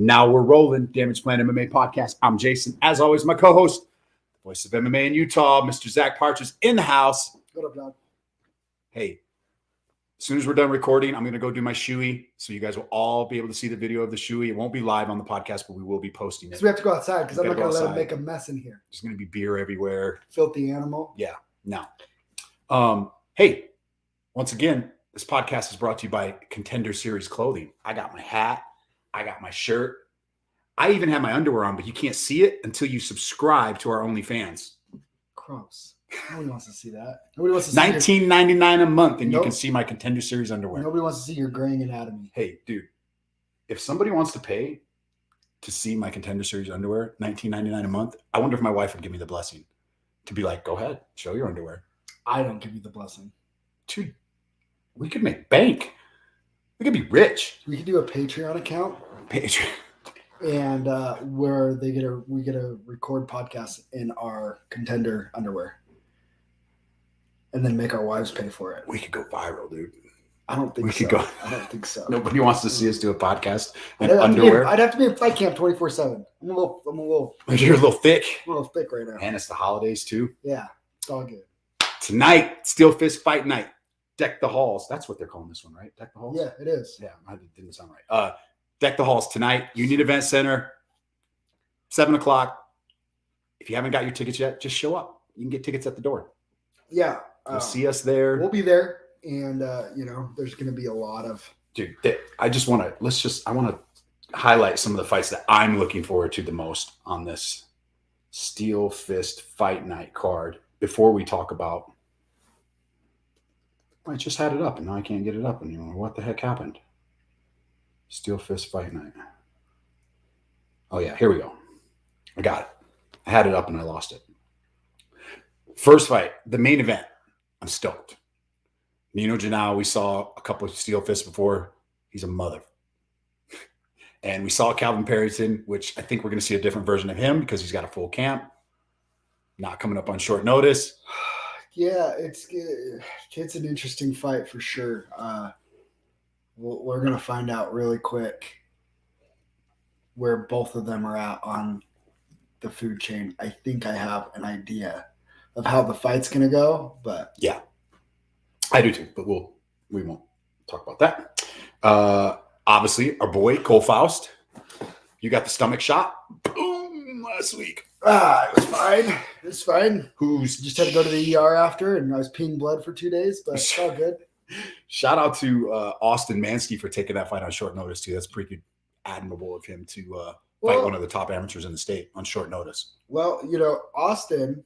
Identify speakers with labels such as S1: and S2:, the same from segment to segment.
S1: Now we're rolling. Damage Plan MMA podcast. I'm Jason. As always, my co-host, voice of MMA in Utah, Mr. Zack Partridge in the house.
S2: What up, John?
S1: Hey, as soon as we're done recording, I'm going to go do my shoey. So you guys will all be able to see the video of the shoey. It won't be live on the podcast, but we will be posting it.
S2: So we have to go outside because I'm not going to let him make a mess in here.
S1: There's going to be beer everywhere.
S2: Filthy animal.
S1: Yeah, no. Hey, once again, this podcast is brought to you by Contender Series Clothing. I got my hat. I got my shirt. I even have my underwear on, but you can't see it until you subscribe to our OnlyFans.
S2: Gross. Nobody wants to see that. Nobody wants to see
S1: $19.99 a month, and you can see my Contender Series underwear.
S2: Nobody wants to see your graying anatomy.
S1: Hey, dude, if somebody wants to pay to see my Contender Series underwear, $19.99 a month, I wonder if my wife would give me the blessing to be like, go ahead, show your underwear.
S2: I don't give you the blessing.
S1: Dude, we could make bank. We could be rich.
S2: We could do a Patreon account.
S1: Patreon.
S2: And where we get a record podcast in our Contender underwear. And then make our wives pay for it.
S1: We could go viral, dude.
S2: I don't think so. I don't think so.
S1: Nobody wants to see us do a podcast in underwear.
S2: I'd have to be in fight camp 24/7. I'm a little.
S1: You're a little thick.
S2: I'm a little thick right now.
S1: And it's the holidays too.
S2: Yeah, it's all good.
S1: Tonight, Steel Fist Fight Night. Deck the halls. That's what they're calling this one, right? Deck the halls?
S2: Yeah, it is.
S1: Yeah, it didn't sound right. Deck the halls tonight. Union Event Center, 7 o'clock. If you haven't got your tickets yet, just show up. You can get tickets at the door.
S2: Yeah.
S1: You'll see us there.
S2: We'll be there. And, there's going to be a lot of.
S1: Dude, I want to highlight some of the fights that I'm looking forward to the most on this Steel Fist Fight Night card before we talk about. I just had it up and now I can't get it up anymore. What the heck happened? Steel Fist Fight Night. Oh, yeah. Here we go. I got it. I had it up and I lost it. First fight, the main event. I'm stoked. Nino Janao, we saw a couple of Steel Fists before. He's a mother. And we saw Calvin Parisian, which I think we're going to see a different version of him because he's got a full camp. Not coming up on short notice.
S2: Yeah, it's an interesting fight for sure. We're going to find out really quick where both of them are at on the food chain. I think I have an idea of how the fight's going to go, but
S1: yeah, I do too. But we won't talk about that. Obviously, our boy Cole Faust, you got the stomach shot. Boom! Last week.
S2: It was fine. It was fine.
S1: Who's
S2: just had to go to the ER after, and I was peeing blood for 2 days, but it's all good.
S1: Shout out to Austin Mansky for taking that fight on short notice too. That's pretty admirable of him to fight one of the top amateurs in the state on short notice.
S2: Well, Austin,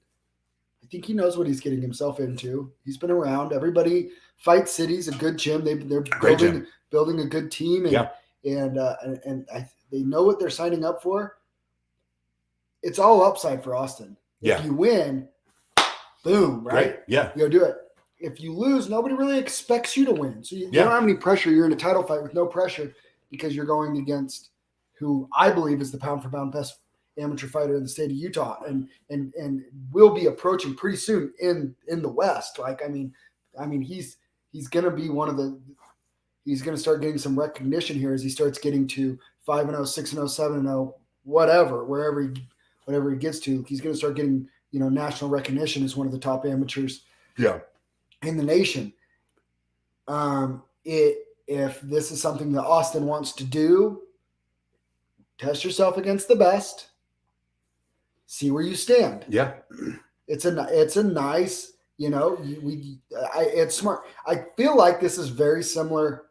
S2: I think he knows what he's getting himself into. He's been around. Everybody, Fight City's a good gym. They're building a good team, and they know what they're signing up for. It's all upside for Austin.
S1: Yeah.
S2: If you win, boom, right?
S1: Yeah.
S2: You go do it. If you lose, nobody really expects you to win. So you don't have any pressure. You're in a title fight with no pressure because you're going against who I believe is the pound for pound best amateur fighter in the state of Utah and will be approaching pretty soon in the West. He's going to be he's going to start getting some recognition here as he starts getting to 5-0, 6-0, 7-0, wherever he gets to. He's going to start getting, national recognition as one of the top amateurs.
S1: Yeah.
S2: In the nation. If this is something that Austin wants to do, test yourself against the best, see where you stand.
S1: Yeah.
S2: It's a nice, it's smart. I feel like this is very similar,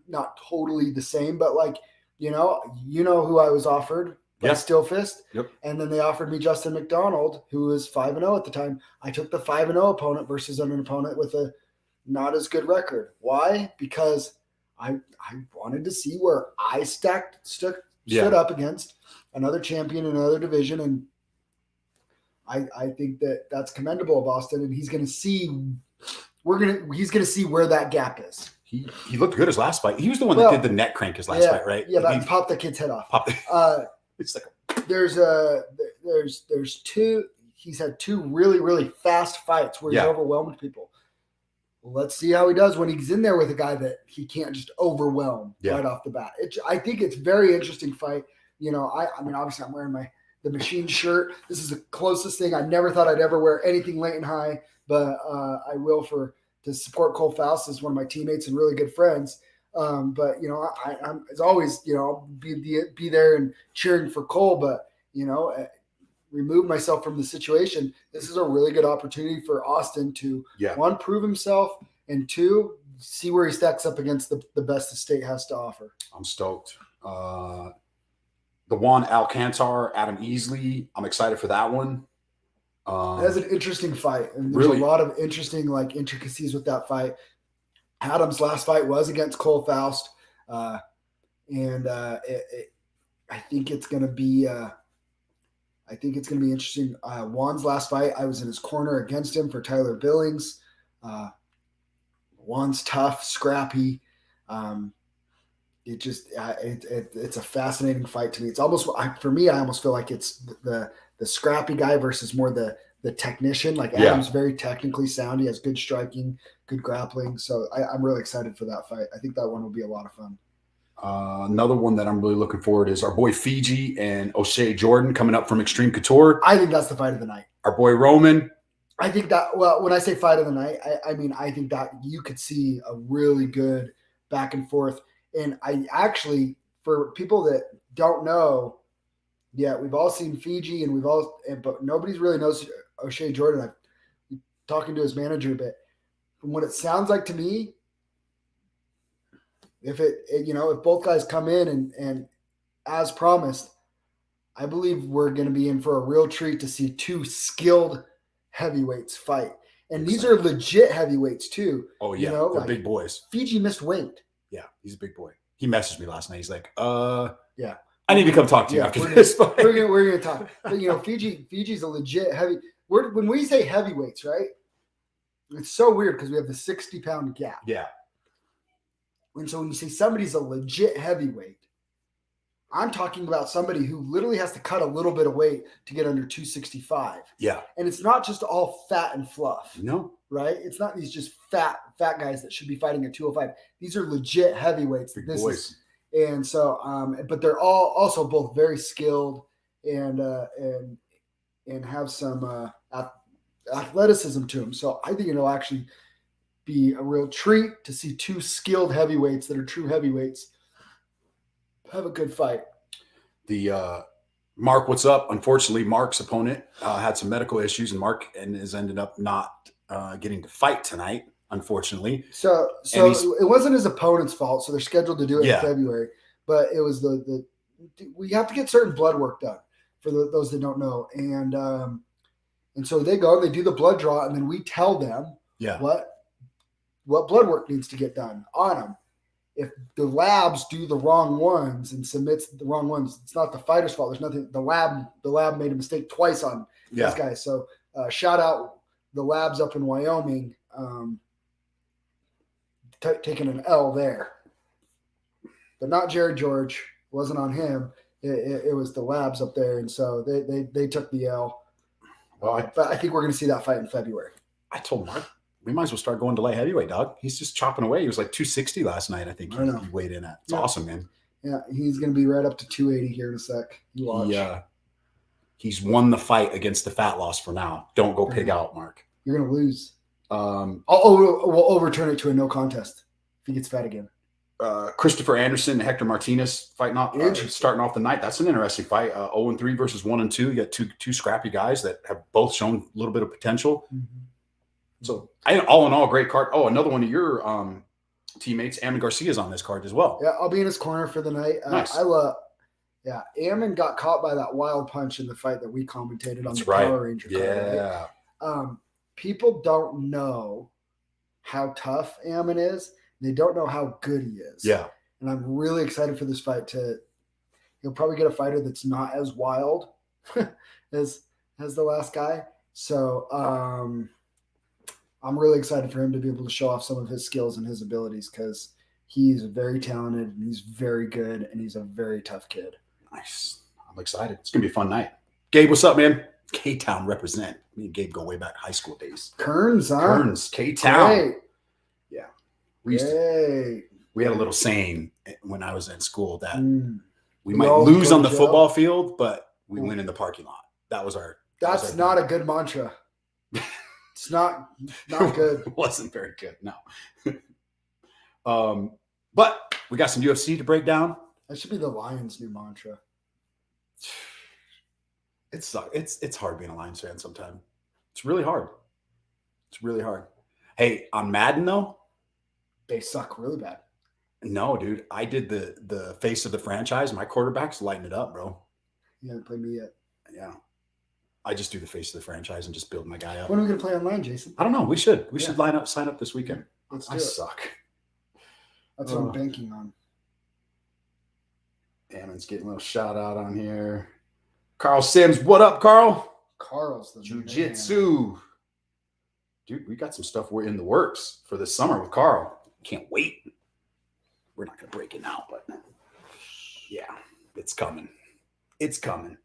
S2: not totally the same, but who I was offered by Steel Fist.
S1: Yep.
S2: And then they offered me Justin McDonald, who was 5-0 at the time. I took the 5-0 opponent versus an opponent with a not as good record. Why? Because I wanted to see where I stood up against another champion in another division, and I think that's commendable of Austin, and he's going to see where that gap is.
S1: He looked good his last fight. He was the one that did the neck crank his last fight, right?
S2: Yeah, that popped the kid's head off.
S1: It's like
S2: there's two. He's had two really, really fast fights where he's overwhelmed people. let's see how he does when he's in there with a guy that he can't just overwhelm
S1: Yeah.
S2: right off the bat. I think it's a very interesting fight. I mean, obviously I'm wearing the Machine shirt. This is the closest thing. I never thought I'd ever wear anything Leighton High, but I will to support Cole Faust as one of my teammates and really good friends. But I'm as always, be there and cheering for Cole, but remove myself from the situation. This is a really good opportunity for Austin to one, prove himself, and two, see where he stacks up against the best the state has to offer.
S1: I'm stoked. The one Alcantar, Adam Easley, I'm excited for that one.
S2: That's an interesting fight, and there's a lot of interesting intricacies with that fight. Adam's last fight was against Cole Faust, and I think it's going to be. I think it's going to be interesting. Juan's last fight, I was in his corner against him for Tyler Billings. Juan's tough, scrappy. It's a fascinating fight to me. It's almost for me. I almost feel like it's the scrappy guy versus more the technician. Like Adam's very technically sound. He has good striking, good grappling. So I'm really excited for that fight. I think that one will be a lot of fun.
S1: Another one that I'm really looking forward is our boy Fiji and O'Shea Jordan coming up from Extreme Couture.
S2: I think that's the fight of the night.
S1: Our boy Roman.
S2: I think that, well, when I say fight of the night, I mean, I think that you could see a really good back and forth. And I actually, for people that don't know, we've all seen Fiji but nobody's really knows O'Shea Jordan. I've been talking to his manager a bit. From what it sounds like to me, if both guys come in and as promised, I believe we're going to be in for a real treat to see two skilled heavyweights fight. And these are legit heavyweights too.
S1: Oh yeah, they're big boys.
S2: Fiji missed weight.
S1: Yeah, he's a big boy. He messaged me last night. He's like, I need to come talk to you after this fight.
S2: We're gonna talk. But, Fiji's a legit heavy. When we say heavyweights, right? It's so weird because we have the 60-pound gap.
S1: Yeah.
S2: And so when you say somebody's a legit heavyweight, I'm talking about somebody who literally has to cut a little bit of weight to get under 265.
S1: Yeah.
S2: And it's not just all fat and fluff.
S1: No.
S2: Right? It's not these just fat guys that should be fighting at 205. These are legit heavyweights.
S1: Big boys.
S2: And so, but they're all also both very skilled and have some athleticism to them. So I think it'll actually be a real treat to see two skilled heavyweights that are true heavyweights have a good fight.
S1: The Mark, what's up? Unfortunately, Mark's opponent had some medical issues, and Mark has ended up not getting to fight tonight. Unfortunately,
S2: so it wasn't his opponent's fault. So they're scheduled to do it in February, but it was we have to get certain blood work done for those that don't know, and so they go, they do the blood draw, and then we tell them what blood work needs to get done on them. If the labs do the wrong ones and submits the wrong ones, it's not the fighter's fault. There's nothing. The lab made a mistake twice on this guy. So shout out the labs up in Wyoming, taking an L there, but not Jared George. It wasn't on him. It was the labs up there, and so they took the L. Well, but I think we're going to see that fight in February.
S1: I told Mark, we might as well start going to light heavyweight, dog. He's just chopping away. He was like 260 last night, I think he weighed in at. It's awesome, man.
S2: Yeah, he's going to be right up to 280 here in a sec. You watch.
S1: He's won the fight against the fat loss for now. Don't go pig out, Mark.
S2: You're going to lose. We'll overturn it to a no contest if he gets fat again.
S1: Christopher Anderson and Hector Martinez fighting off, starting off the night. That's an interesting fight. 0-3 versus 1-2. You got two scrappy guys that have both shown a little bit of potential. Mm-hmm. So, all in all, great card. Oh, another one of your teammates, Ammon Garcia, is on this card as well.
S2: Yeah, I'll be in his corner for the night.
S1: Nice.
S2: Ammon got caught by that wild punch in the fight that we commentated on Power Ranger card.
S1: Yeah.
S2: Right? People don't know how tough Ammon is. They don't know how good he is.
S1: Yeah.
S2: And I'm really excited for this fight. He'll probably get a fighter that's not as wild as the last guy. So I'm really excited for him to be able to show off some of his skills and his abilities because he's very talented and he's very good and he's a very tough kid.
S1: Nice. I'm excited. It's going to be a fun night. Gabe, what's up, man? K-Town represent. Me and Gabe go way back high school days.
S2: Kearns, huh?
S1: Kearns, K-Town.
S2: Great.
S1: We used to,
S2: Hey.
S1: we had a little saying when I was in school that we
S2: We
S1: might
S2: all
S1: lose
S2: go
S1: on the
S2: to jail.
S1: football field, but we win in the parking lot. That was our.
S2: That's not a good mantra. It's not good.
S1: It wasn't very good. No. But we got some UFC to break down.
S2: That should be the Lions' new mantra.
S1: It sucks. It's hard being a Lions fan sometimes. It's really hard. It's really hard. Hey, on Madden though,
S2: They suck really bad.
S1: no, dude. I did the face of the franchise. My quarterback's lighting it up, bro.
S2: You haven't played me yet.
S1: Yeah. I just do the face of the franchise and just build my guy up.
S2: When are we going to play online, Jason?
S1: I don't know. We should sign up this weekend.
S2: Let's do
S1: I
S2: it.
S1: suck.
S2: That's what I'm banking on.
S1: Ammon's getting a little shout out on here. Carl Sims, what up, Carl?
S2: Carl's the
S1: Jiu-Jitsu. Dude, we got some stuff we're in the works for this summer with Carl. Can't wait. We're not going to break it now, but yeah, it's coming. It's coming.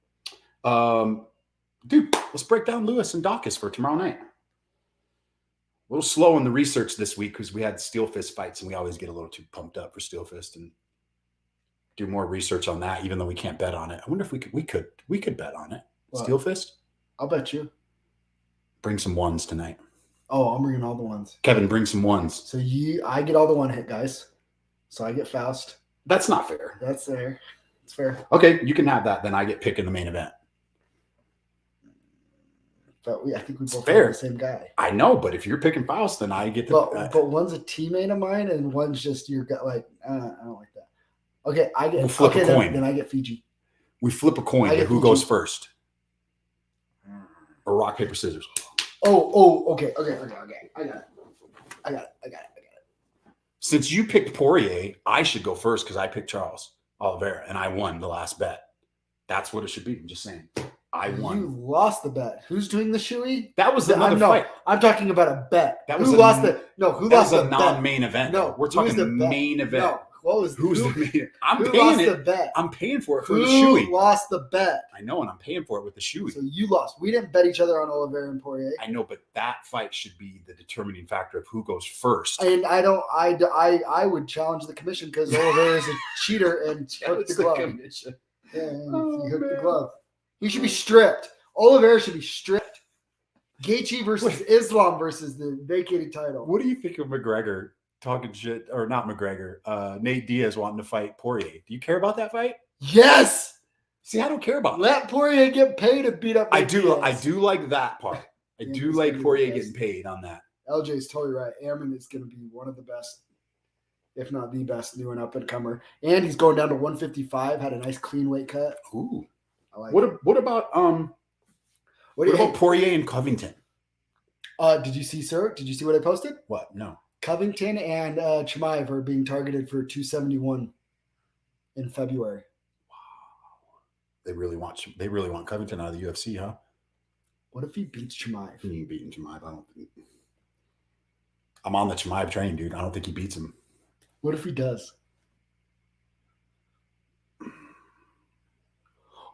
S1: Dude, let's break down Lewis and Daukaus for tomorrow night. A little slow in the research this week because we had steel fist fights and we always get a little too pumped up for steel fist and do more research on that, even though we can't bet on it. I wonder if we could bet on it.
S2: What?
S1: Steel fist?
S2: I'll bet you.
S1: Bring some ones tonight.
S2: Oh, I'm bringing all the ones.
S1: Kevin, bring some ones.
S2: So I get all the one hit guys. So I get Faust.
S1: That's not fair.
S2: That's fair. It's fair.
S1: Okay, you can have that. Then I get pick in the main event.
S2: But I think we both
S1: fair.
S2: have the same guy.
S1: I know, but if you're picking Faust, then I get the.
S2: But one's a teammate of mine, and one's just your guy. Like I don't like that. Okay, I get.
S1: We'll flip a coin.
S2: Then I get Fiji.
S1: We flip a coin to who goes first, or rock paper scissors.
S2: Okay. I got it.
S1: Since you picked Poirier, I should go first because I picked Charles Oliveira and I won the last bet. That's what it should be. I'm just saying. I won.
S2: You lost the bet. Who's doing the shoey?
S1: That was another fight.
S2: I'm talking about a bet.
S1: That
S2: Who
S1: was
S2: lost the
S1: non-main event.
S2: No,
S1: we're talking the main event.
S2: No, who's
S1: the main? I'm
S2: who
S1: paying
S2: lost
S1: it.
S2: the bet?
S1: I'm paying for it for
S2: Who
S1: the shoey.
S2: lost the bet?
S1: I know, and I'm paying for it with the shoey.
S2: So you lost. We didn't bet each other on Oliveira and Poirier.
S1: I know, but that fight should be the determining factor of who goes first.
S2: And I would challenge the commission because Oliveira is a cheater and hooked the glove. Yeah, and he hooked the glove. He should be stripped. Oliveira should be stripped. Gaethje versus Islam versus the vacated title.
S1: What do you think of McGregor talking shit, or not McGregor? Nate Diaz wanting to fight Poirier. Do you care about that fight?
S2: Yes.
S1: See, I don't care about
S2: Let Poirier get paid to beat up.
S1: I do like that part. I do like Poirier getting paid on that.
S2: LJ's totally right. Ammon is going to be one of the best, if not the best, new and up and comer. And he's going down to 155. Had a nice clean weight cut.
S1: Ooh.
S2: I like
S1: What about Poirier and Covington?
S2: Did you see, sir? Did you see what I posted?
S1: What? No.
S2: Covington and Chimaev are being targeted for 271 in February.
S1: Wow. They really want Covington out of the UFC, huh?
S2: What if he beats Chimaev?
S1: He ain't beating Chimaev. I don't think. I'm on the Chimaev train, dude. I don't think he beats him.
S2: What if he does?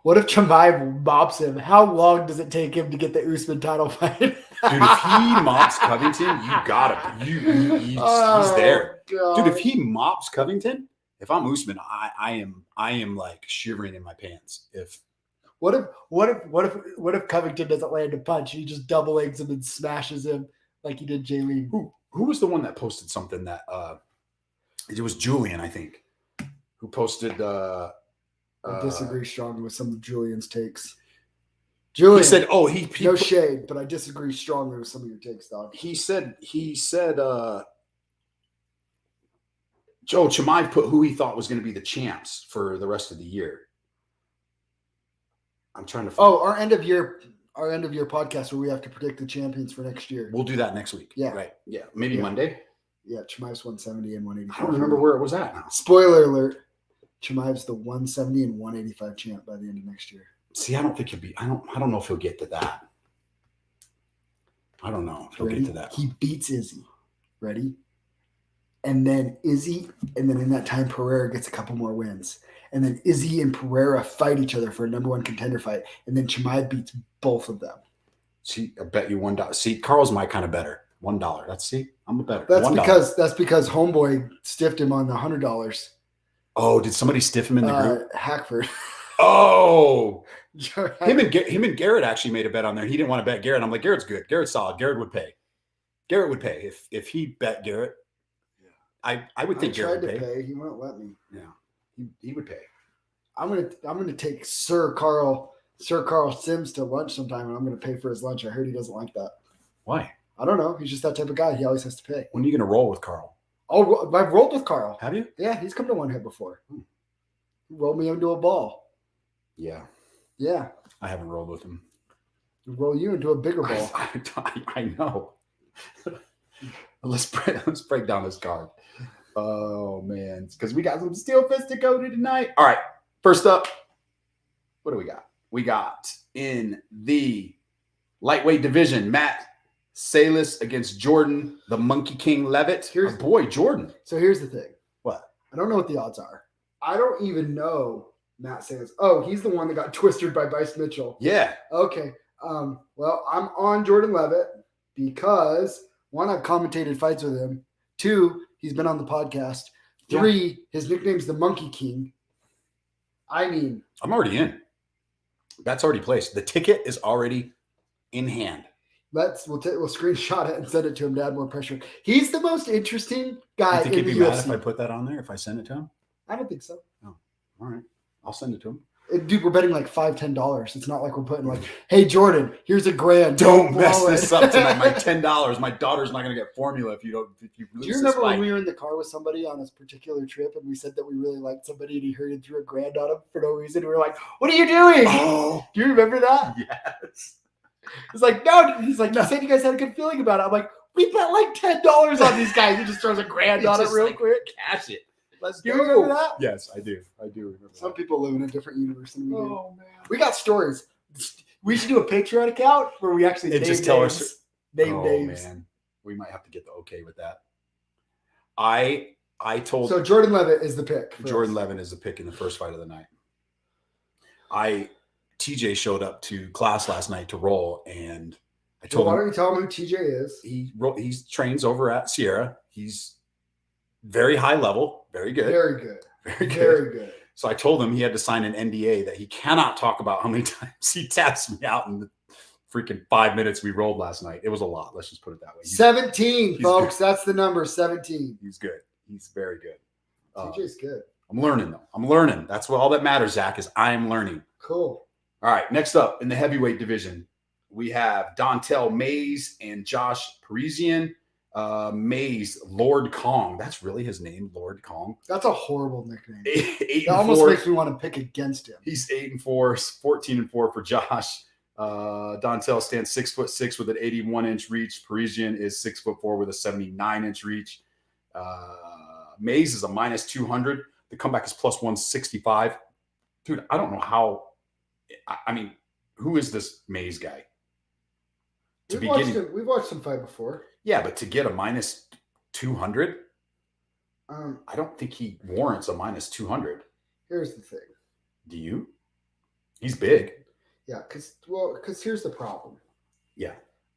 S2: What if Chimaev mops him? How long does it take him to get the Usman title fight?
S1: Dude, if he mops Covington, you got him. He's there.
S2: God.
S1: Dude, if he mops Covington, if I'm Usman, I am like shivering in my pants.
S2: What if Covington doesn't land a punch? He just double legs him and smashes him like he did Jaylene.
S1: Who was the one that posted something that it was Julian, I think, who posted
S2: I disagree strongly with some of Julian's takes. Julian,
S1: he said, "Oh,
S2: no shade, but I disagree strongly with some of your takes, dog."
S1: He said, Joe Chimaev put who he thought was going to be the champs for the rest of the year. I'm trying to find
S2: our end of year podcast where we have to predict the champions for next year.
S1: We'll do that next week.
S2: Yeah.
S1: Right. Yeah. Maybe Monday.
S2: Yeah, Chimaev's 170 and 185.
S1: I don't remember where it was at now.
S2: Spoiler alert. Chimaev's the 170 and 185 champ by the end of next year.
S1: See, I don't think he'll be. I don't know if he'll get to that. I don't know if he'll get to that.
S2: He beats Izzy. Ready? And then Izzy, and then in that time, Pereira gets a couple more wins. And then Izzy and Pereira fight each other for a number one contender fight. And then Chimaev beats both of them.
S1: See, I bet you $1. See, Carl's my kind of better. $1. I'm a better.
S2: That's
S1: $1.
S2: that's because Homeboy stiffed him on the $100.
S1: Oh, did somebody stiff him in the group?
S2: Hackford.
S1: Oh, him and Garrett actually made a bet on there. He didn't want to bet Garrett. I'm like, Garrett's good. Garrett's solid. Garrett would pay. Garrett would pay if he bet Garrett. Yeah. I would think Garrett would pay.
S2: He won't let me.
S1: Yeah, he would pay.
S2: I'm gonna take Sir Carl Sims to lunch sometime, and I'm gonna pay for his lunch. I heard he doesn't like that.
S1: Why?
S2: I don't know. He's just that type of guy. He always has to pay.
S1: When are you gonna roll with Carl?
S2: Oh, I've rolled with Carl.
S1: Have you?
S2: Yeah, he's come to One Hit before. He rolled me into a ball.
S1: Yeah.
S2: Yeah.
S1: I haven't rolled with him.
S2: Roll you into a bigger ball.
S1: I know. Let's break down this card. Oh man, because we got some steel fist to go to tonight. All right, first up, what do we got? We got in the lightweight division, Matt Salis against Jordan, the Monkey King Levitt. Here's boy Jordan.
S2: So here's the thing.
S1: What?
S2: I don't know what the odds are. I don't even know Matt Salis. Oh, he's the one that got twisted by Bryce Mitchell.
S1: Yeah.
S2: Okay. Well, I'm on Jordan Levitt because 1, I've commentated fights with him. 2, he's been on the podcast. 3, his nickname's the Monkey King. I mean,
S1: I'm already in. That's already placed. The ticket is already in hand.
S2: We'll screenshot it and send it to him to add more pressure. He's the most interesting guy.
S1: You think he'd be mad if I put that on there? If I send it to him?
S2: I don't think so.
S1: Oh, all right. I'll send it to him.
S2: Dude, we're betting like $5-10. It's not like we're putting like, hey Jordan, here's $1,000.
S1: Don't mess this up tonight. My $10. My daughter's not gonna get formula if you lose.
S2: Do you remember when we were in the car with somebody on this particular trip and we said that we really liked somebody and he hurried and threw $1,000 on him for no reason? We were like, what are you doing?
S1: Oh,
S2: do you remember that?
S1: Yes.
S2: It's like, no. He's like, you said you guys had a good feeling about it. I'm like, we bet like $10 on these guys. He just throws $1,000 on it real quick.
S1: Cash it. Let's
S2: do you remember that?
S1: Yes, I do. I do remember
S2: Some
S1: that.
S2: people live in a different universe than we do.
S1: Oh, man.
S2: We got stories. We should do a Patreon account where we actually name
S1: just tell
S2: names.
S1: us.
S2: Names.
S1: Man. We might have to get the okay with that. I told.
S2: So Jordan Levitt is the pick.
S1: Jordan Levitt is the pick in the first fight of the night. TJ showed up to class last night to roll, and I told him.
S2: Why don't you tell him who TJ is?
S1: He trains over at Sierra. He's very high level, very good.
S2: Very good.
S1: Very good.
S2: Very good.
S1: So I told him he had to sign an NDA that he cannot talk about how many times he taps me out in the freaking 5 minutes we rolled last night. It was a lot. Let's just put it that way.
S2: 17, folks. Good. That's the number, 17.
S1: He's good. He's very good.
S2: TJ's good.
S1: I'm learning, though. I'm learning. That's what all that matters, Zach, is I'm learning.
S2: Cool.
S1: All right. Next up in the heavyweight division, we have Dontel Mays and Josh Parisian. Mays, Lord Kong. That's really his name, Lord Kong.
S2: That's a horrible nickname.
S1: 8-4.
S2: That almost makes me want to pick against him.
S1: He's 8-4, 14-4 for Josh. Dontel stands 6'6" with an 81-inch reach. Parisian is 6'4" with a 79-inch reach. Mays is a minus 200. The comeback is plus 165. Dude, I don't know how. I mean, who is this Mays guy?
S2: We've watched him fight before.
S1: Yeah, but to get a minus 200,
S2: I
S1: don't think he warrants a minus 200.
S2: Here's the thing.
S1: Do you? He's big.
S2: Yeah, because here's the problem.
S1: Yeah.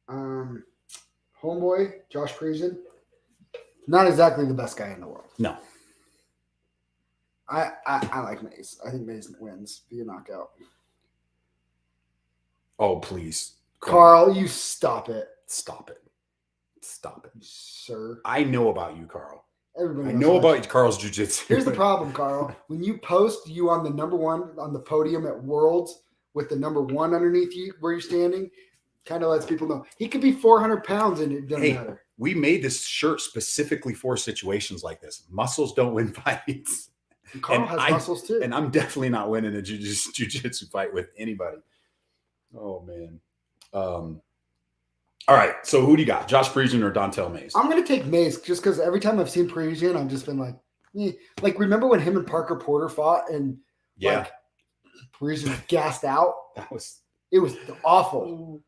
S2: Homeboy, Josh Parisian, not exactly the best guy in the world.
S1: No.
S2: I like Mays. I think Mays wins via knockout.
S1: Oh, please.
S2: Carl, you stop it.
S1: Stop it. Stop it.
S2: Sir.
S1: I know about you, Carl.
S2: Everybody
S1: I know about Carl's jiu-jitsu.
S2: Here's the problem, Carl. When you post you on the number 1 on the podium at Worlds with the number 1 underneath you where you're standing, kind of lets people know. He could be 400 pounds and it doesn't matter.
S1: We made this shirt specifically for situations like this. Muscles don't win fights.
S2: And Carl has muscles too.
S1: And I'm definitely not winning a jiu-jitsu fight with anybody. Oh, man. All right. So who do you got? Josh Parisian or Dontel Mays?
S2: I'm going to take Mays just because every time I've seen Parisian, I've just been like, eh. Like, remember when him and Parker Porter fought and like Parisian gassed out? It was awful.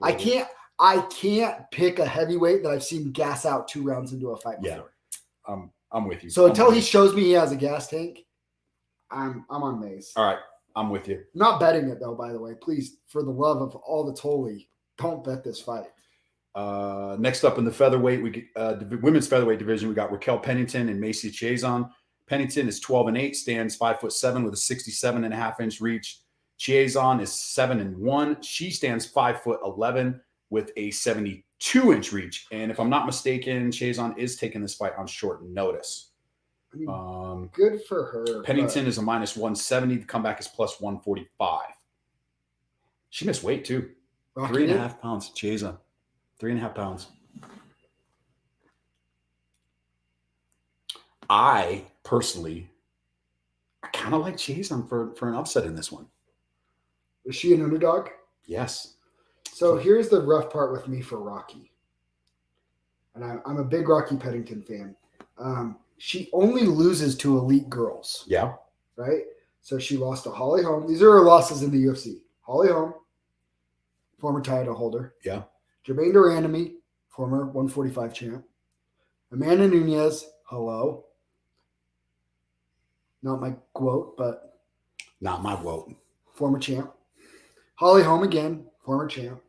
S2: I can't pick a heavyweight that I've seen gas out 2 rounds into a fight before.
S1: I'm with you.
S2: So until he shows me he has a gas tank, I'm on Mays.
S1: All right. I'm with you.
S2: Not betting it though, by the way. Please, for the love of all that's holy, don't bet this fight.
S1: Next up in the featherweight, women's featherweight division, we got Raquel Pennington and Macy Chiasson. Pennington is 12-8, stands 5'7" with a 67.5-inch reach. Chiasson is 7-1. She stands 5'11" with a 72-inch reach. And if I'm not mistaken, Chiasson is taking this fight on short notice.
S2: Good for her.
S1: Pennington is a -170. The comeback is +145. She missed weight too. 3.5 pounds. Chiasson, 3.5 pounds. I personally, I kind of like Chiasson for an upset in this one.
S2: Is she an underdog?
S1: Yes.
S2: So here's the rough part with me for Rocky. And I'm a big Rocky Pennington fan. She only loses to elite girls.
S1: Yeah.
S2: Right? So she lost to Holly Holm. These are her losses in the UFC. Holly Holm, former title holder.
S1: Yeah.
S2: Jermaine Durandamy, former 145 champ. Amanda Nunes, hello. Not my quote, but.
S1: Not my quote.
S2: Former champ. Holly Holm again, former champ.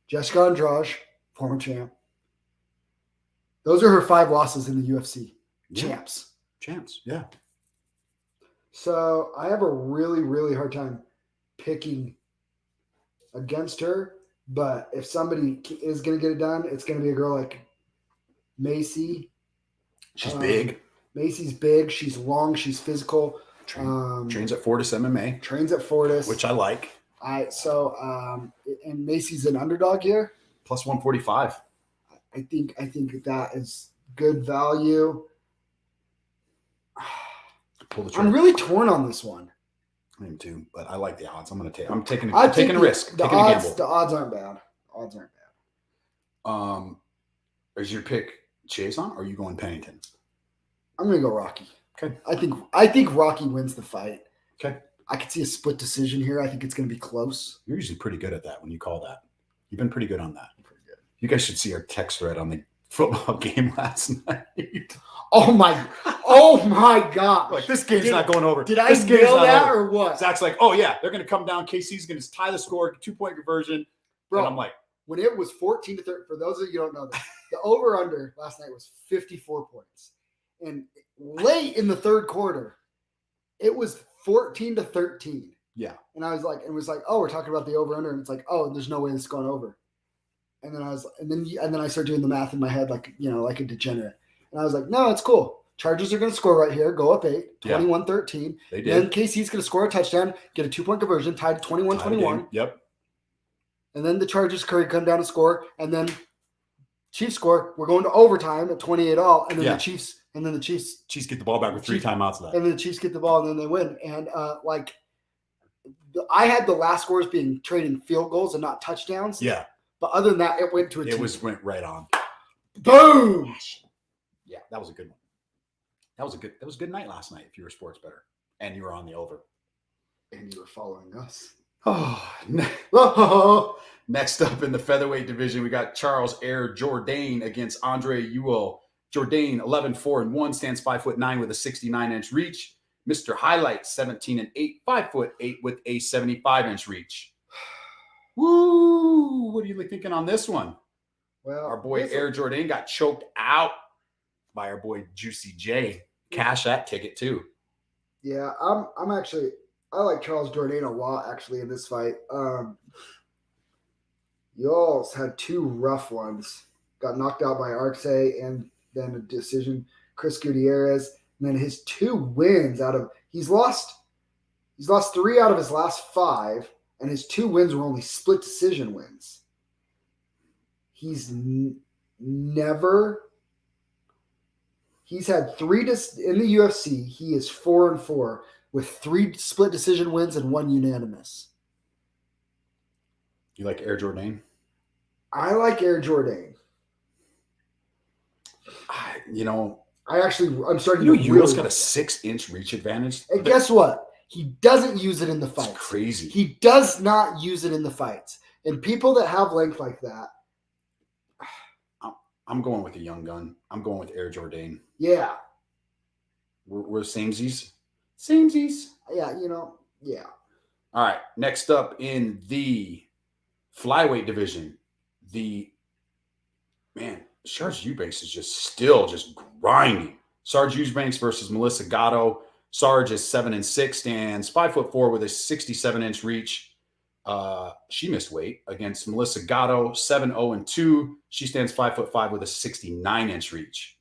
S2: Jessica Andrade, former champ. Those are her 5 losses in the UFC.
S1: Yeah.
S2: Champs.
S1: Yeah.
S2: So I have a really, really hard time picking against her. But if somebody is going to get it done, it's going to be a girl like Macy.
S1: She's big.
S2: Macy's big. She's long. She's physical.
S1: Trains at Fortis MMA.
S2: Trains at Fortis.
S1: Which I like.
S2: And Macy's an underdog here.
S1: +145.
S2: I think that is good value.
S1: Pull the trigger.
S2: I'm really torn on this one.
S1: I am too, but I like the odds. I'm taking a risk. Taking a gamble.
S2: The odds aren't bad.
S1: Is your pick Chiasson or are you going Pennington?
S2: I'm gonna go Rocky.
S1: Okay.
S2: I think Rocky wins the fight.
S1: Okay.
S2: I could see a split decision here. I think it's gonna be close.
S1: You're usually pretty good at that when you call that. You've been pretty good on that.
S2: Pretty good.
S1: You guys should see our text thread on the football game last night.
S2: Oh my God!
S1: Like, this game's not going over.
S2: Did I nail that or what?
S1: Zach's like, oh yeah, they're gonna come down. KC's gonna tie the score, 2-point conversion.
S2: Bro,
S1: and I'm like,
S2: when it was 14-30, for those of you who don't know this, the over/under last night was 54 points. And late in the third quarter, it was 14-13.
S1: Yeah.
S2: And I was like, oh, we're talking about the over/under, and it's like, oh, there's no way this is going over. And then I started doing the math in my head, like a degenerate. And I was like, no, it's cool. Chargers are going to score right here, go up 8, 21-13.
S1: They did.
S2: Then KC's going to score a touchdown, get a 2-point conversion, tied 21-21.
S1: Yep.
S2: And then the Chargers come down to score, and then Chiefs score. We're going to overtime at 28-all, and then the Chiefs
S1: get the ball back with 3 timeouts left.
S2: And then the Chiefs get the ball, and then they win. And I had the last scores being trading field goals and not touchdowns.
S1: Yeah.
S2: But other than that, it went to a
S1: It went right on.
S2: Boom.
S1: Yeah, that was a good one. That was a good night last night if you were a sports bettor and you were on the over.
S2: And you were following us.
S1: Next up in the featherweight division, we got Charles Air Jourdain against Andre Ewell. Jourdain, 11-4-1, stands 5'9" with a 69-inch reach. Mr. Highlight, 17-8, 5'8" with a 75-inch reach. Woo! What are you thinking on this one?
S2: Well,
S1: our boy Air Jourdain got choked out by our boy Juicy J. Cash that ticket too.
S2: Yeah, I like Charles Jourdain a lot actually in this fight. Y'all's had 2 rough ones. Got knocked out by Arce and then a decision. Chris Gutierrez, and then his 2 wins he's lost 3 out of his last 5, and his 2 wins were only split decision wins. He's had 3 in the UFC. He is 4-4 with 3 split decision wins and 1 unanimous.
S1: You like Air Jourdain?
S2: I like Air Jourdain. I'm starting to.
S1: Ewell's got a 6-inch reach advantage.
S2: And guess what? He doesn't use it in the fights.
S1: It's crazy.
S2: He does not use it in the fights. And people that have length like that.
S1: I'm going with the young gun. I'm going with Air Jourdain.
S2: Yeah.
S1: We're samesies. Samesies.
S2: Yeah, yeah.
S1: All right. Next up in the flyweight division, the man, Sarge Eubanks is still grinding. Sarge Eubanks versus Melissa Gatto. Sarge is 7-6, stands 5'4" with a 67-inch reach. She missed weight against Melissa Gatto, 7-0-2. She stands 5'5" with a 69-inch reach.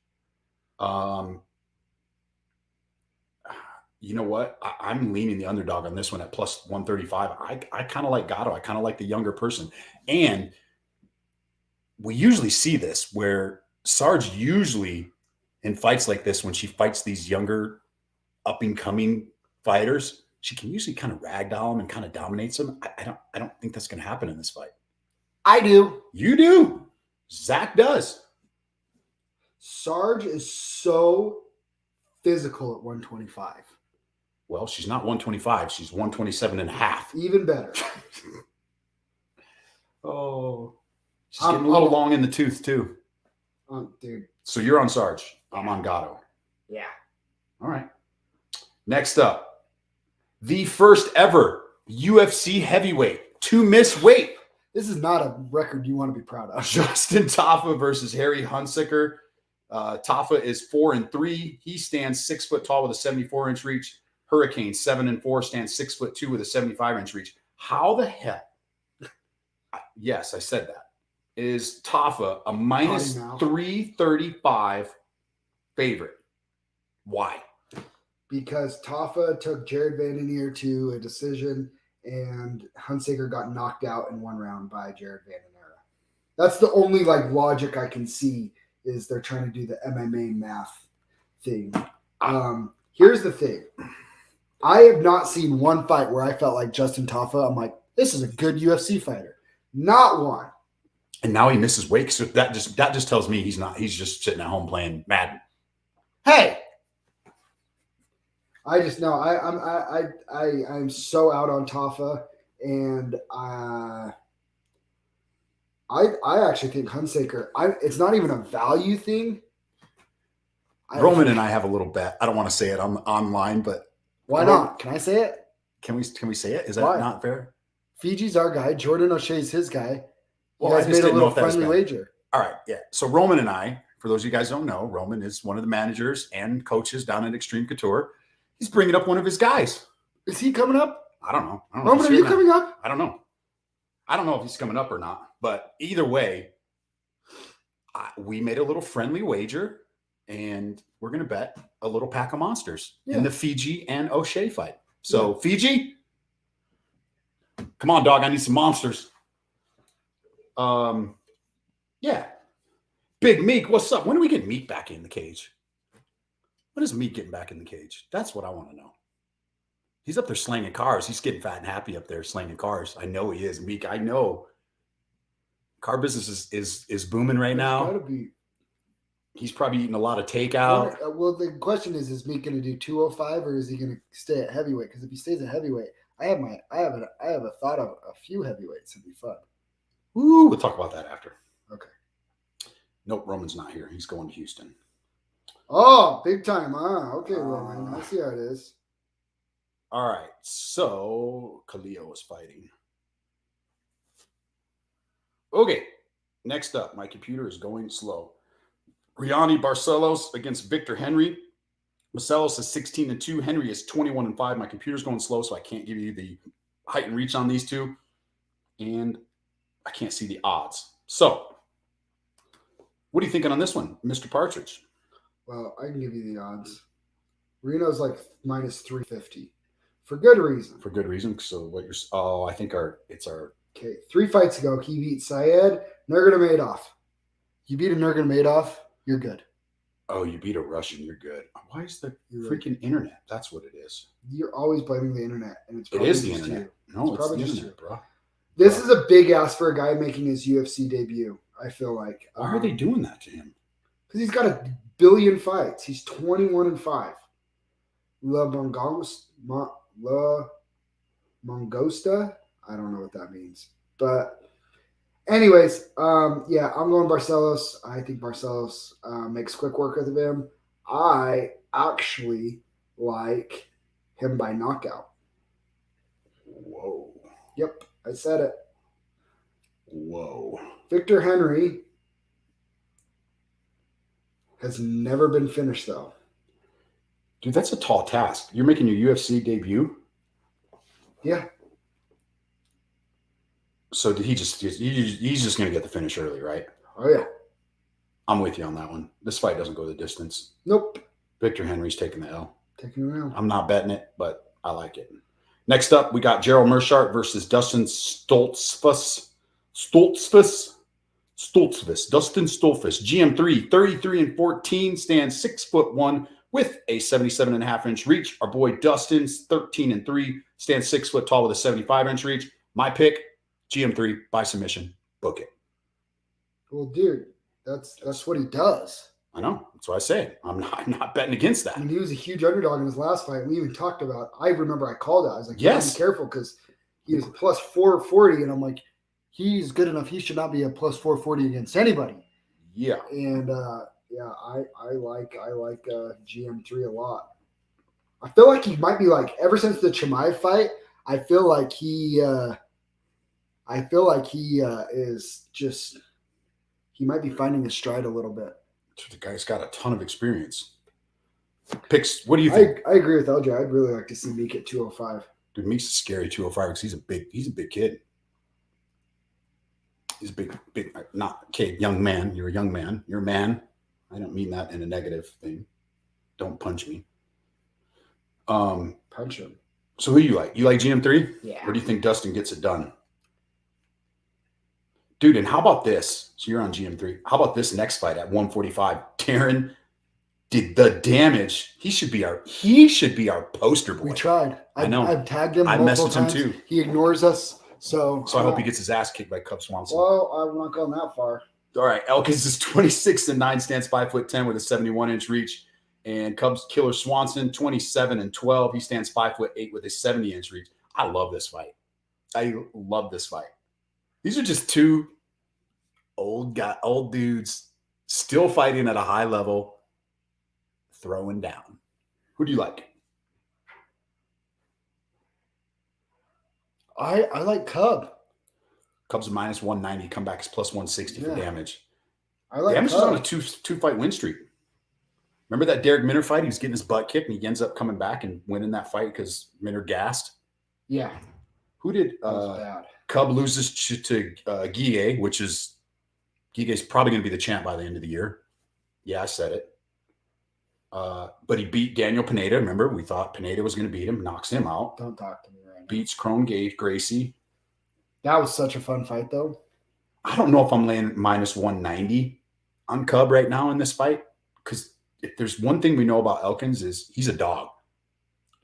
S1: You know what? I'm leaning the underdog on this one at plus 135. I kind of like Gatto. I kind of like the younger person. And we usually see this where Sarge usually in fights like this, when she fights these younger up and coming fighters, she can usually kind of ragdoll them and kind of dominates them. I don't think that's going to happen in this fight.
S2: I do.
S1: You do. Zack does.
S2: Sarge is so physical at 125.
S1: Well, she's not 125. She's 127 and a half.
S2: Even better.
S1: Oh. She's getting a little long in the tooth, too.
S2: Dude.
S1: So you're on Sarge. I'm on Gatto.
S2: Yeah.
S1: All right. Next up, the first ever UFC heavyweight to miss weight.
S2: This is not a record you want to be proud of.
S1: Justin Tapa versus Harry Hunsicker. Tapa is 4-3. He stands 6 foot tall with a 74-inch reach. Hurricane 7-4 stands 6'2" with a 75-inch reach. How the hell? Yes, I said that. Is Tapa a minus 335 favorite? Why?
S2: Because Tapa took Jared Vandermeer to a decision, and Hunsicker got knocked out in one round by Jared Vandermeer. That's the only logic I can see is they're trying to do the MMA math thing. Here's the thing. I have not seen one fight where I felt like Justin Tapa. I'm like, this is a good UFC fighter. Not one.
S1: And now he misses weight. So that just tells me he's not. He's just sitting at home playing Madden.
S2: Hey, I just know I'm so out on Tapa, and I actually think Hunsicker. It's not even a value thing.
S1: Roman and I have a little bet. I don't want to say it online, but
S2: why not? Can I say it?
S1: Can we say it? Is that not fair?
S2: Fiji's our guy. Jordan O'Shea's his guy. You
S1: Well,
S2: guys made a little friendly wager.
S1: All right, yeah. So Roman and I, for those of you guys who don't know, Roman is one of the managers and coaches down at Extreme Couture. He's bringing up one of his guys.
S2: Is he coming up?
S1: I don't know.
S2: Roman, are you coming up?
S1: I don't know. I don't know if he's coming up or not. But either way, we made a little friendly wager, and we're going to bet a little pack of monsters in the Fiji and O'Shea fight. So Fiji, come on, dog. I need some monsters. Yeah. Big Meek, what's up? When do we get Meek back in the cage? When is Meek getting back in the cage? That's what I want to know. He's up there slanging cars. He's getting fat and happy up there slanging cars. I know he is. Meek, I know. Car business is booming right now.
S2: Gotta be.
S1: He's probably eating a lot of takeout.
S2: Well, the question is Meek going to do 205 or is he going to stay at heavyweight? Because if he stays at heavyweight, I have a thought of a few heavyweights. It'd be fun.
S1: Ooh, we'll talk about that after.
S2: Okay.
S1: Nope, Roman's not here. He's going to Houston.
S2: Oh, big time, huh? Okay, Roman. I see how it is.
S1: All right. So Khalil is fighting. Okay. Next up, my computer is going slow. Riani Barcelos against Victor Henry. Barcelos is 16-2. Henry is 21-5. My computer's going slow, so I can't give you the height and reach on these two. And I can't see the odds. So, what are you thinking on this one, Mr. Partridge?
S2: Well, I can give you the odds. Reno's like minus 350 for good reason.
S1: For good reason. So what you're? I think it's our.
S2: Okay, 3 fights ago, he beat Syed Nurmagomedov. You beat a Nurmagomedov, you're good.
S1: Oh, you beat a Russian, you're good. Why is the freaking internet? That's what it is.
S2: You're always blaming the internet, and it's
S1: probably the internet. No, it's probably the internet, bro.
S2: This is a big ask for a guy making his UFC debut. I feel like.
S1: Why are they doing that to him?
S2: Because he's got a billion fights. He's 21-5. La Mongosta. I don't know what that means, but anyways, yeah, I'm going Barcelos. I think Barcelos makes quick work of him. I actually like him by knockout.
S1: Whoa.
S2: Yep, I said it.
S1: Whoa.
S2: Victor Henry Has never been finished, though.
S1: Dude, that's a tall task. You're making your UFC debut?
S2: Yeah.
S1: So did he's just going to get the finish early, right?
S2: Oh, yeah.
S1: I'm with you on that one. This fight doesn't go the distance.
S2: Nope.
S1: Victor Henry's taking the L.
S2: Taking the L.
S1: I'm not betting it, but I like it. Next up, we got Gerald Meerschaert versus Dustin Stoltzfus. Dustin Stoltzfus, GM3, 33-14, stands 6'1" with a 77.5-inch reach. Our boy Dustin's 13-3, stands 6 foot tall with a 75-inch reach. My pick, GM3 by submission. Book it.
S2: Well, dude, that's what he does.
S1: I know. That's what I say. I'm not betting against that.
S2: And he was a huge underdog in his last fight. We even talked about. I remember I called out. I was like,
S1: yes,
S2: be careful because he was plus 440, and I'm like, he's good enough. He should not be a plus 440 against anybody.
S1: Yeah.
S2: And I like GM3 a lot. I feel like he might be like ever since the Chimaev fight. I feel like he is just he might be finding his stride a little bit.
S1: The guy's got a ton of experience. Picks. What do you think?
S2: I agree with LJ. I'd really like to see Meek at 205.
S1: Dude, Meek's a scary 205 because he's a big kid. He's a big, not kid, young man. You're a young man. You're a man. I don't mean that in a negative thing. Don't punch me.
S2: Punch him.
S1: So who you like? You like GM3?
S2: Yeah.
S1: Or do you think Dustin gets it done? Dude, and how about this? So you're on GM3. How about this next fight at 145? Darren did the damage. He should be our poster boy.
S2: We tried.
S1: I know.
S2: I've tagged him.
S1: I messaged him too.
S2: He ignores us. So
S1: I hope he gets his ass kicked by Cub Swanson.
S2: Well, I'm not going that far.
S1: All right. Elkins is 26-9, stands 5'10" with a 71-inch reach. And Cubs killer Swanson, 27-12. He stands 5'8" with a 70-inch reach. I love this fight. These are just two old dudes still fighting at a high level, throwing down. Who do you like?
S2: I like Cub.
S1: Cubs minus 190, comeback is plus 160 for damage.
S2: I like
S1: Damage
S2: Cub.
S1: is on a two-fight win streak. Remember that Derek Minner fight? He was getting his butt kicked, and he ends up coming back and winning that fight because Minner gassed.
S2: Yeah.
S1: Who did
S2: bad.
S1: Cub loses to Guille, which is Guille's probably going to be the champ by the end of the year. Yeah, I said it. But he beat Daniel Pineda. Remember, we thought Pineda was going to beat him, knocks him out.
S2: Don't talk to me right now.
S1: Beats Crone Gracie.
S2: That was such a fun fight, though.
S1: I don't know if I'm laying minus 190 on Cub right now in this fight, because if there's one thing we know about Elkins is he's a dog.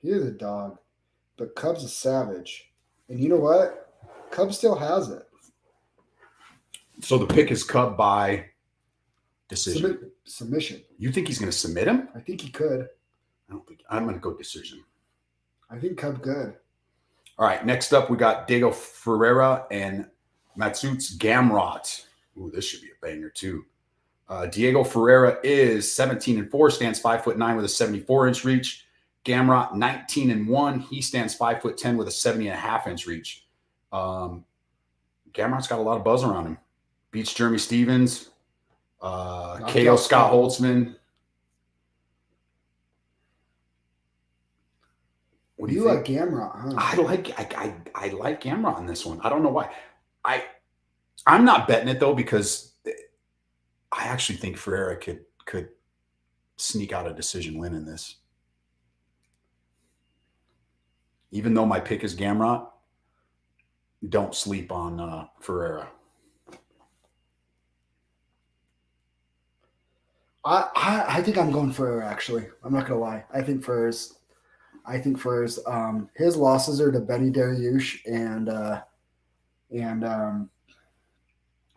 S2: He is a dog, but Cub's a savage. And you know what? Cub still has it.
S1: So the pick is Cub by decision.
S2: Submission.
S1: You think he's going to submit him?
S2: I think he could.
S1: I don't think. I'm going to go decision.
S2: I think Cub good.
S1: All right. Next up, we got Diego Ferreira and Matsuts Gamrot. Ooh, this should be a banger too. Diego Ferreira is 17-4, stands 5'9" with a 74-inch reach. Gamrot 19-1. He stands 5'10" with a 70.5-inch reach. Gamrot's got a lot of buzz around him. Beats Jeremy Stevens. KO Scott Holtzman. What do you think?
S2: Like Gamrot, huh?
S1: I like Gamrot in this one. I don't know why. I'm not betting it though, because I actually think Ferreira could sneak out a decision win in this. Even though my pick is Gamrot, don't sleep on Ferreira.
S2: I think I'm going Ferreira, actually. I'm not gonna lie. I think Ferreira's his losses are to Benny Dariush and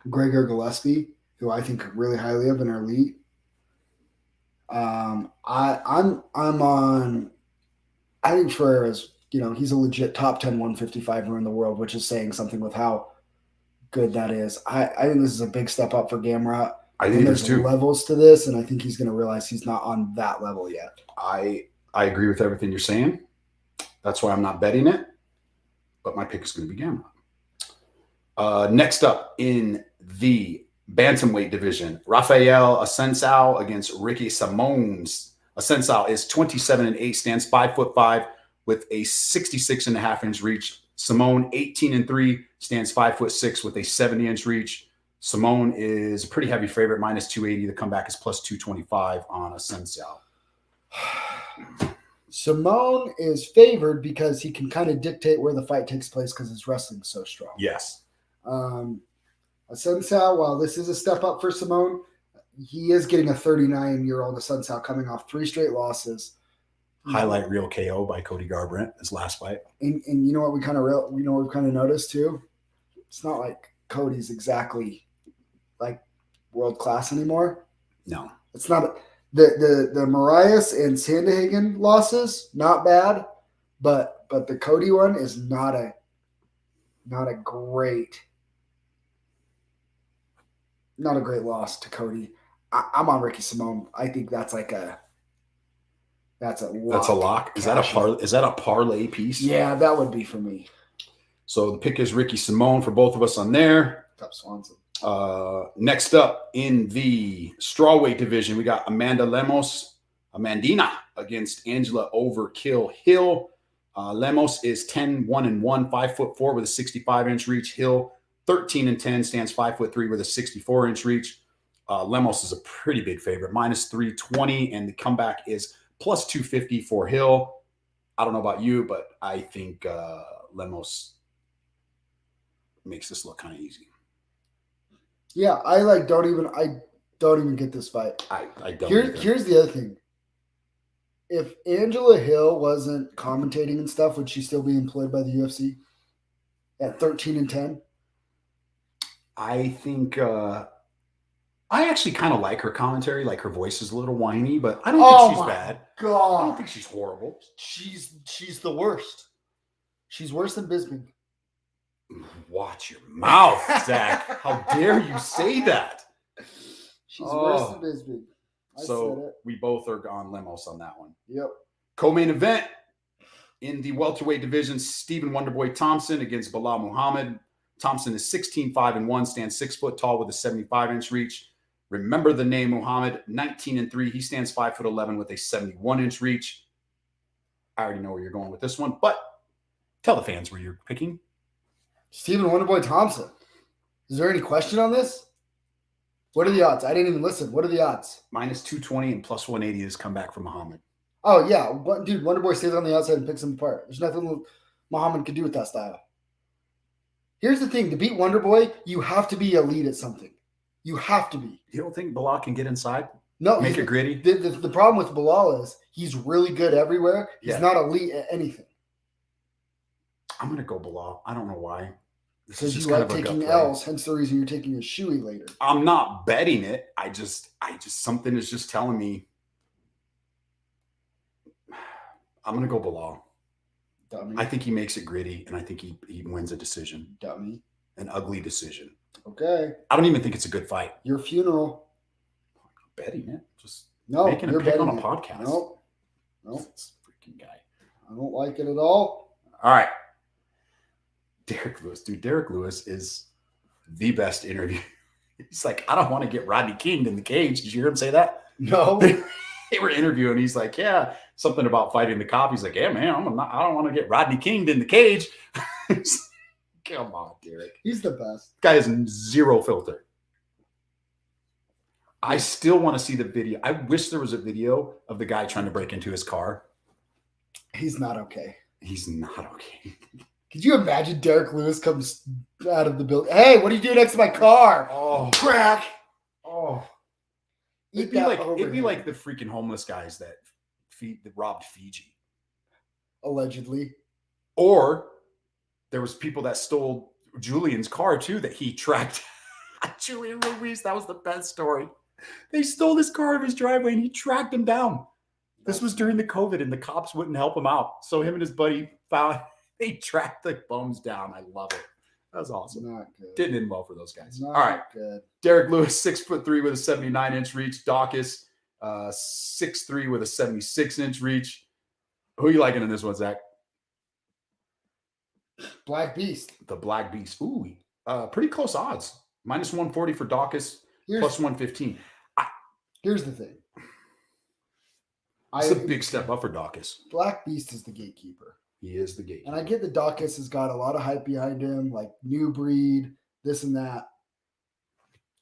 S2: Gregor Gillespie, who I think really highly of and are elite. I think Ferreira's, he's a legit top 10 155er in the world, which is saying something with how good that is. I think this is a big step up for Gamrot.
S1: I think there's two
S2: levels to this, and I think he's going to realize he's not on that level yet.
S1: I agree with everything you're saying. That's why I'm not betting it, but my pick is going to be Gamrot. Next up in the Bantamweight division. Rafael Asensau against Ricky Simone. Asensau is 27-8, stands 5'5" with a 66.5-inch reach. Simone 18-3, stands 5'6" with a 70-inch reach. Simone is a pretty heavy favorite, minus 280. The comeback is plus 225 on Asensau.
S2: Simone is favored because he can kind of dictate where the fight takes place because his wrestling's so strong.
S1: Yes.
S2: Asensau, while this is a step up for Simone, he is getting a 39-year-old Asensau coming off 3 straight losses.
S1: Highlight reel KO by Cody Garbrandt, his last fight.
S2: And you know what we kind of noticed too? It's not like Cody's exactly like world class anymore.
S1: No.
S2: It's not the Marias and Sandhagen losses, not bad, but the Cody one is not a great loss to Cody. I'm on Ricky Simone. I think that's a
S1: lock. Is that a parlay piece?
S2: Yeah, that would be for me.
S1: So the pick is Ricky Simone for both of us on there.
S2: Top Swanson.
S1: Next up in the strawweight division, we got Amandina against Angela Overkill Hill. Lemos is 10-1-1, 5'4" with a 65-inch reach. Hill 13-10, stands 5'3" with a 64-inch reach. Lemos is a pretty big favorite, minus 320, and the comeback is plus 250 for Hill. I don't know about you, but I think Lemos makes this look kind of easy.
S2: Yeah, I don't even get this fight.
S1: I don't.
S2: Here's the other thing. If Angela Hill wasn't commentating and stuff, would she still be employed by the UFC at 13-10?
S1: I think I actually kind of like her commentary. Like her voice is a little whiny, but I don't think she's bad.
S2: God.
S1: I don't think she's horrible.
S2: She's the worst. She's worse than Bisping.
S1: Watch your mouth, Zack. How dare you say that?
S2: She's worse than Bisping.
S1: So we both are on Lemos on that one.
S2: Yep.
S1: Co-main event in the welterweight division, Stephen Wonderboy Thompson against Bilal Muhammad. Thompson is 16-5-1, stands 6 foot tall with a 75-inch reach. Remember the name Muhammad, 19-3. He stands 5'11" with a 71-inch reach. I already know where you're going with this one, but tell the fans where you're picking.
S2: Stephen Wonderboy Thompson. Is there any question on this? What are the odds? I didn't even listen. What are the odds?
S1: Minus 220 and plus 180 is come back from Muhammad.
S2: Oh, yeah. Dude, Wonderboy stays on the outside and picks him apart. There's nothing Muhammad can do with that style. Here's the thing. To beat Wonderboy, you have to be elite at something. You have to be.
S1: You don't think Bilal can get inside?
S2: No.
S1: Make it gritty?
S2: The problem with Bilal is he's really good everywhere. He's not elite at anything.
S1: I'm going to go Bilal. I don't know why.
S2: Because you like taking L's, hence the reason you're taking a shoey later.
S1: I'm not betting it. I just something is just telling me I'm gonna go Bilal.
S2: Dummy.
S1: I think he makes it gritty, and I think he wins a decision.
S2: Dummy.
S1: An ugly decision.
S2: Okay.
S1: I don't even think it's a good fight.
S2: Your funeral.
S1: I'm betting it. Just
S2: making
S1: a pick on a podcast.
S2: Nope.
S1: This freaking guy.
S2: I don't like it at all.
S1: All right. Derek Lewis. Dude, Derek Lewis is the best interview. He's like, I don't want to get Rodney King in the cage. Did you hear him say that?
S2: No.
S1: They were interviewing. He's like, yeah, something about fighting the cop. He's like, yeah, man, I don't want to get Rodney King in the cage. Come on, Derek.
S2: He's the best.
S1: Guy has zero filter. I still want to see the video. I wish there was a video of the guy trying to break into his car.
S2: He's not okay.
S1: He's not okay.
S2: Could you imagine Derek Lewis comes out of the building? Hey, what are you doing next to my car?
S1: Oh,
S2: crack.
S1: Oh, it'd be like the freaking homeless guys that robbed Fiji.
S2: Allegedly.
S1: Or there was people that stole Julian's car too that he tracked. Julian Ruiz, that was the best story. They stole this car of his driveway and he tracked him down. This was during the COVID and the cops wouldn't help him out. So him and his buddy they tracked the bums down. I love it. That was awesome.
S2: Not good.
S1: Didn't end well for those guys.
S2: Not
S1: all right.
S2: Good.
S1: Derek Lewis, 6'3" with a 79-inch reach. Daukaus, 6'3" with a 76-inch reach. Who are you liking in this one, Zack?
S2: Black Beast.
S1: The Black Beast. Ooh, pretty close odds. Minus 140 for Daukaus, plus 115.
S2: Here's the thing.
S1: It's a big step up for Daukaus.
S2: Black Beast is the gatekeeper.
S1: He is the gatekeeper.
S2: And I get that Daukaus has got a lot of hype behind him, like new breed, this and that.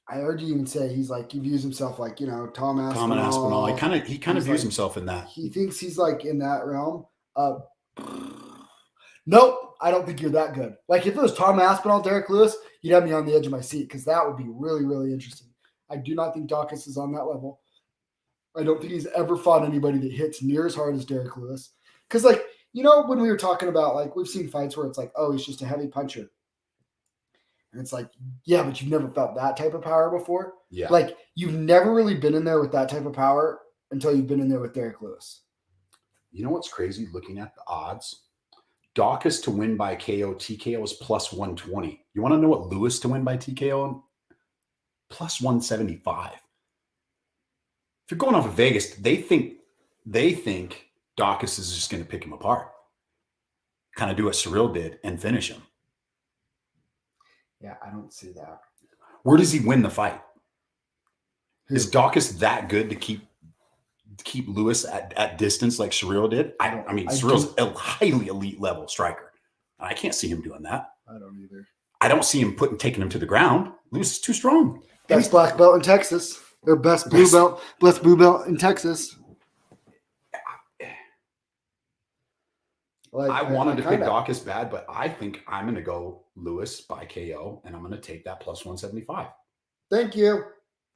S2: I heard you even say he's like, he views himself like, Tom Aspinall.
S1: He kind of views himself in that.
S2: He thinks he's like in that realm. Nope, I don't think you're that good. Like if it was Tom Aspinall, Derek Lewis, you'd have me on the edge of my seat because that would be really, really interesting. I do not think Daukaus is on that level. I don't think he's ever fought anybody that hits near as hard as Derek Lewis. Because when we were talking about, like, we've seen fights where it's like, oh, he's just a heavy puncher. And it's like, yeah, but you've never felt that type of power before.
S1: Yeah.
S2: Like, you've never really been in there with that type of power until you've been in there with Derek Lewis.
S1: You know what's crazy? Looking at the odds, Daukaus to win by KO, TKO is plus 120. You want to know what Lewis to win by TKO? Plus 175. If you're going off of Vegas, they think Daukaus is just going to pick him apart. Kind of do what Cyril did and finish him.
S2: Yeah, I don't see that.
S1: Where does he win the fight? Is Daukaus that good to keep Lewis at distance like Cyril did? Cyril's a highly elite level striker. I can't see him doing that.
S2: I don't either.
S1: I don't see him taking him to the ground. Lewis is too strong.
S2: Best black belt in Texas. Or best blue belt in Texas.
S1: Like, I wanted to pick Daukaus bad, but I think I'm going to go Lewis by KO, and I'm going to take that plus 175.
S2: Thank you.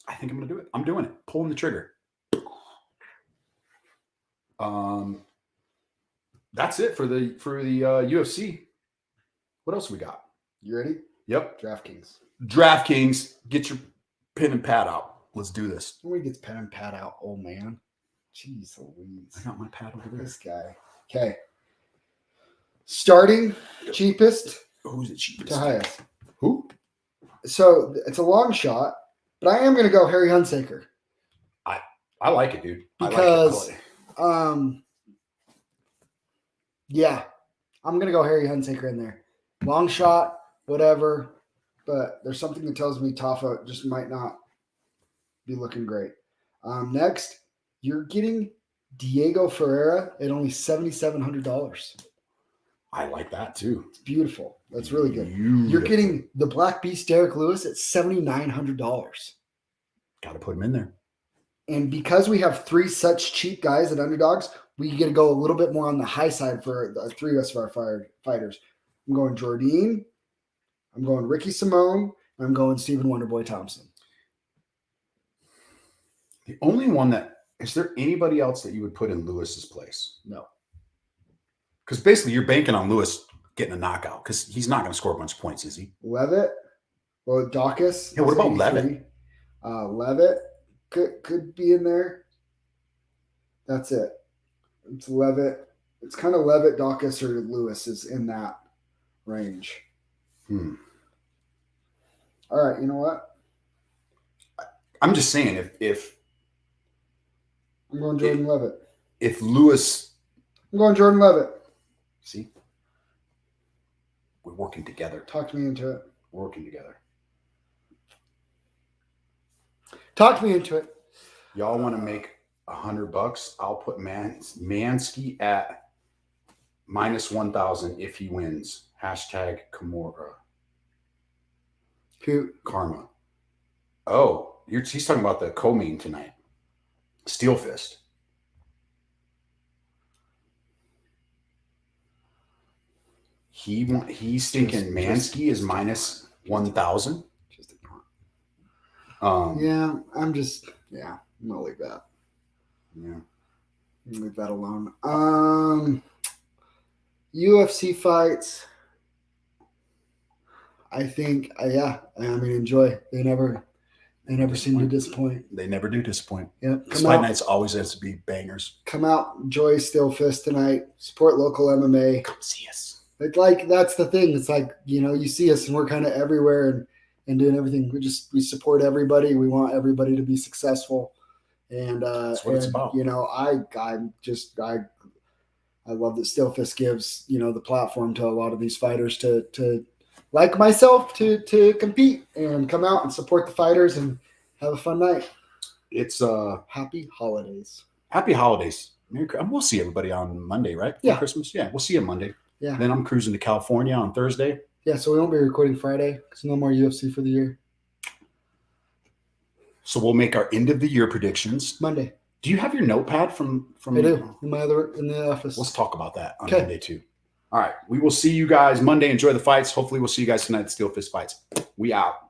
S1: I think I'm going to do it. I'm doing it. Pulling the trigger. That's it for the UFC. What else we got?
S2: You ready?
S1: Yep.
S2: DraftKings.
S1: Get your pen and pad out. Let's do this.
S2: When he gets pen and pad out, old man. Jeez Louise.
S1: I got my pad over there.
S2: This guy. Okay. Starting cheapest.
S1: Who's the cheapest?
S2: To highest.
S1: Who?
S2: So it's a long shot, but I am going to go Harry Hunsicker.
S1: I like it, dude.
S2: Because, yeah, I'm going to go Harry Hunsicker in there. Long shot, whatever, but there's something that tells me Tapa just might not be looking great. Next, you're getting Diego Ferreira at only $7,700.
S1: I like that too.
S2: It's beautiful. That's really good. You're getting the Black Beast Derek Lewis at $7,900.
S1: Got to put him in there.
S2: And because we have three such cheap guys at underdogs, we get to go a little bit more on the high side for the three of our fighters. I'm going Jordan. I'm going Ricky Simone. I'm going Stephen Wonderboy Thompson.
S1: The only one is there anybody else that you would put in Lewis's place?
S2: No.
S1: Because basically you're banking on Lewis getting a knockout because he's not going to score a bunch of points, is he?
S2: Levitt. Well, Daukaus.
S1: Yeah, what about Levitt?
S2: Levitt could be in there. That's it. It's Levitt. It's kind of Levitt, Daukaus, or Lewis is in that range. All right, you know what?
S1: I'm just saying if
S2: I'm going Jordan Levitt.
S1: If Lewis,
S2: I'm going Jordan Levitt.
S1: See, we're working together.
S2: Talk me into it.
S1: We're working together.
S2: Talk me into it.
S1: Y'all want to make $100? I'll put Mansky at minus 1,000 if he wins. Hashtag Kimura. Karma. Oh, he's talking about the co-main tonight. Steel Fist. He's thinking Mansky is minus 1,000.
S2: I'm gonna leave that.
S1: Yeah.
S2: Leave that alone. UFC fights. I think, enjoy. They never seem to disappoint.
S1: They never do disappoint.
S2: Yeah.
S1: Fight nights always has to be bangers.
S2: Come out, enjoy Steel Fist tonight. Support local MMA.
S1: Come see us.
S2: It's like, that's the thing. It's like, you see us and we're kind of everywhere and doing everything. We support everybody. We want everybody to be successful. And
S1: that's what it's about.
S2: I love that Steel Fist gives, the platform to a lot of these fighters to like myself to compete and come out and support the fighters and have a fun night.
S1: It's
S2: happy holidays.
S1: Happy holidays. We'll see everybody on Monday, right? For
S2: Yeah.
S1: Christmas. Yeah, we'll see you Monday.
S2: Yeah.
S1: Then I'm cruising to California on Thursday.
S2: Yeah, so we won't be recording Friday because no more UFC for the year.
S1: So we'll make our end of the year predictions
S2: Monday.
S1: Do you have your notepad from?
S2: I do in the office.
S1: Let's talk about that on Monday too. All right, we will see you guys Monday. Enjoy the fights. Hopefully, we'll see you guys tonight at Steel Fist Fights. We out.